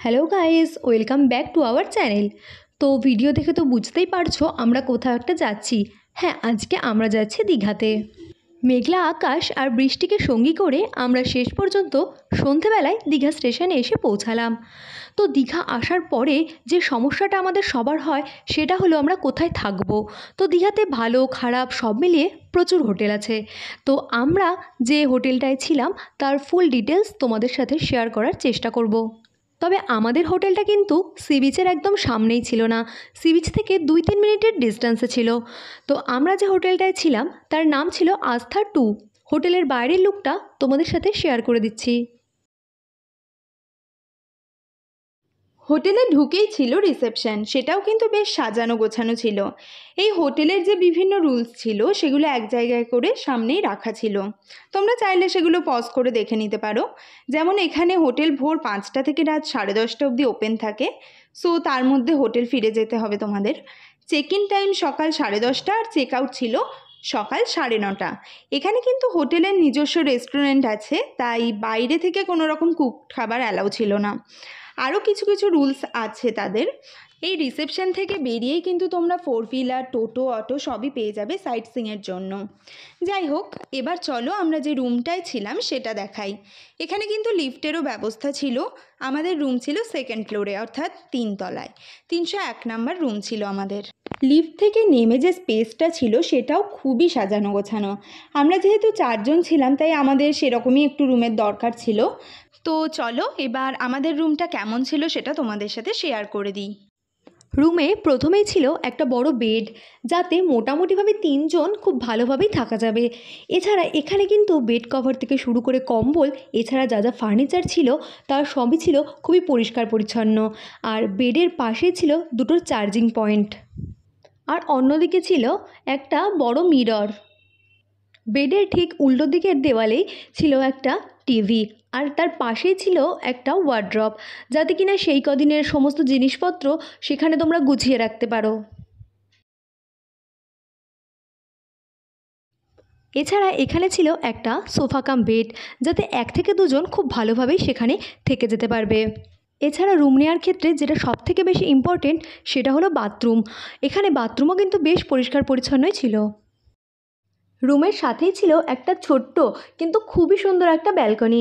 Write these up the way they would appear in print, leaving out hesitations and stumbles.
Hello guys, welcome back to our channel. তো video দেখে তো বুঝতেই পারছো আমরা কোথাও একটা যাচ্ছি। হ্যাঁ, আজকে আমরা যাচ্ছি দীঘাতে। মেঘলা আকাশ আর বৃষ্টিকে সঙ্গী করে আমরা শেষ পর্যন্ত সন্ধেবেলায় দীঘা স্টেশনে এসে পৌঁছালাম। তো দীঘা আসার পরে যে সমস্যাটা আমাদের সবার হয় সেটা হলো আমরা কোথায় থাকবো। তো দীঘাতে ভালো খারাপ সব মিলিয়ে প্রচুর হোটেল আছে। তো আমরা যে হোটেলটায় ছিলাম তার ফুল ডিটেলস তোমাদের সাথে শেয়ার করার চেষ্টা করব। তবে আমাদের হোটেলটা কিন্তু সি বিচের একদম সামনেই ছিল না, সি বিচ থেকে 2-3 মিনিটের ডিস্টেন্সে ছিল। তো আমরা যে হোটেলটায় ছিলাম তার নাম ছিল আস্থা 2। হোটেলের বাইরের লুকটা তোমাদের সাথে শেয়ার করে দিচ্ছি। হোটেলে ঢুকেই ছিল রিসেপশন, সেটাও কিন্তু বেশ সাজানো গোছানো ছিল। এই হোটেলের যে বিভিন্ন রুলস ছিল সেগুলো এক জায়গায় করে সামনেই রাখা ছিল, তোমরা চাইলে সেগুলো পজ করে দেখে নিতে পারো। যেমন এখানে হোটেল ভোর 5টা থেকে রাত 10:30 অবধি ওপেন থাকে, সো তার মধ্যে হোটেল ফিরে যেতে হবে তোমাদের। চেক ইন টাইম সকাল 10:30 আর চেক আউট ছিল সকাল 9:30। এখানে কিন্তু হোটেলের নিজস্ব রেস্টুরেন্ট আছে, তাই বাইরে থেকে কোনো রকম কুক খাবার অ্যালাউ ছিল না। আরও কিছু কিছু রুলস আছে তাদের। এই রিসেপশন থেকে বেরিয়েই কিন্তু তোমরা 4 হুইলার, টোটো, অটো সবই পেয়ে যাবে সাইট সিইংয়ের জন্য। যাই হোক, এবার চলো আমরা যে রুমটায় ছিলাম সেটা দেখাই। এখানে কিন্তু লিফটেরও ব্যবস্থা ছিল। আমাদের রুম ছিল সেকেন্ড ফ্লোরে, অর্থাৎ 3 তলায়। 301 নাম্বার রুম ছিল আমাদের। লিফট থেকে নেমে যে স্পেসটা ছিল সেটাও খুবই সাজানো গোছানো। আমরা যেহেতু 4 জন ছিলাম তাই আমাদের সেরকমই একটু রুমের দরকার ছিল। তো চলো এবার আমাদের রুমটা কেমন ছিল সেটা তোমাদের সাথে শেয়ার করে দিই। রুমে প্রথমেই ছিল একটা বড় বেড, যাতে মোটামুটিভাবে 3 জন খুব ভালোভাবেই থাকা যাবে। এছাড়া এখানে কিন্তু বেড কভার থেকে শুরু করে কম্বল, এছাড়া যা যা ফার্নিচার ছিল তার সবই ছিল খুবই পরিষ্কার পরিচ্ছন্ন। আর বেডের পাশেই ছিল দুটো চার্জিং পয়েন্ট, আর অন্যদিকে ছিল একটা বড় মিরর। বেডের ঠিক উল্টো দিকের দেওয়ালেই ছিল একটা টিভি, আর তার পাশেই ছিল একটা ওয়ার্ড্রপ, যাতে কিনা সেই কদিনের সমস্ত জিনিসপত্র সেখানে তোমরা গুছিয়ে রাখতে পারো। এছাড়া এখানে ছিল একটা সোফা কাম বেড, যাতে 1 থেকে 2 জন খুব ভালোভাবেই সেখানে থেকে যেতে পারবে। এছাড়া রুম নেওয়ার ক্ষেত্রে যেটা সবথেকে বেশি ইম্পর্টেন্ট সেটা হলো বাথরুম। এখানে বাথরুমও কিন্তু বেশ পরিষ্কার পরিচ্ছন্নই ছিল। রুমের সাথেই ছিল একটা ছোট্ট কিন্তু খুবই সুন্দর একটা ব্যালকনি,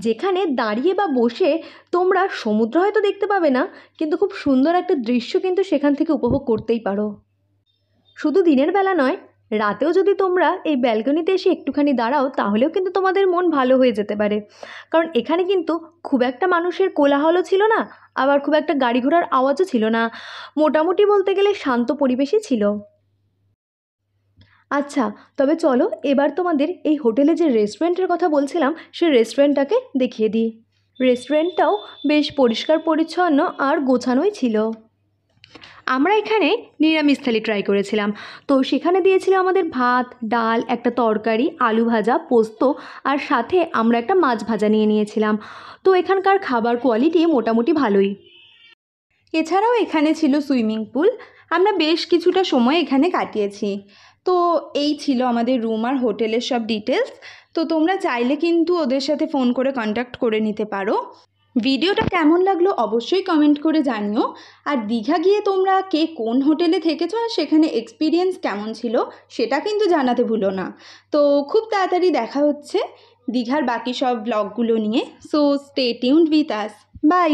যেখানে দাঁড়িয়ে বা বসে তোমরা সমুদ্র হয়তো দেখতে পাবে না, কিন্তু খুব সুন্দর একটা দৃশ্য কিন্তু সেখান থেকে উপভোগ করতেই পারো। শুধু দিনের বেলা নয়, রাতেও যদি তোমরা এই ব্যালকনিতে এসে একটুখানি দাঁড়াও তাহলেও কিন্তু তোমাদের মন ভালো হয়ে যেতে পারে। কারণ এখানে কিন্তু খুব একটা মানুষের কোলাহলও ছিল না, আবার খুব একটা গাড়ি ঘোড়ার আওয়াজও ছিল না। মোটামুটি বলতে গেলে শান্ত পরিবেশই ছিল। আচ্ছা, তবে চলো এবার তোমাদের এই হোটেলে যে রেস্টুরেন্টের কথা বলছিলাম সেই রেস্টুরেন্টটাকে দেখিয়ে দিই। রেস্টুরেন্টটাও বেশ পরিষ্কার পরিচ্ছন্ন আর গোছানোই ছিল। আমরা এখানে নিরামিষ থালি ট্রাই করেছিলাম। তো সেখানে দিয়েছিল আমাদের ভাত, ডাল, একটা তরকারি, আলু ভাজা, পোস্ত, আর সাথে আমরা একটা মাছ ভাজা নিয়ে নিয়েছিলাম। তো এখানকার খাবার কোয়ালিটি মোটামুটি ভালোই। এছাড়াও এখানে ছিল সুইমিং পুল। আমরা বেশ কিছুটা সময় এখানে কাটিয়েছি। তো এই ছিল আমাদের রুম আর হোটেলের সব ডিটেলস। তো তোমরা চাইলে কিন্তু ওদের সাথে ফোন করে কন্ট্যাক্ট করে নিতে পারো। ভিডিওটা কেমন লাগলো অবশ্যই কমেন্ট করে জানিও। আর দীঘা গিয়ে তোমরা কে কোন হোটেলে থেকেছো আর সেখানে এক্সপিরিয়েন্স কেমন ছিল সেটা কিন্তু জানাতে ভুলো না। তো খুব তাড়াতাড়ি দেখা হচ্ছে দীঘার বাকি সব ব্লগগুলো নিয়ে। So stay tuned with us. By.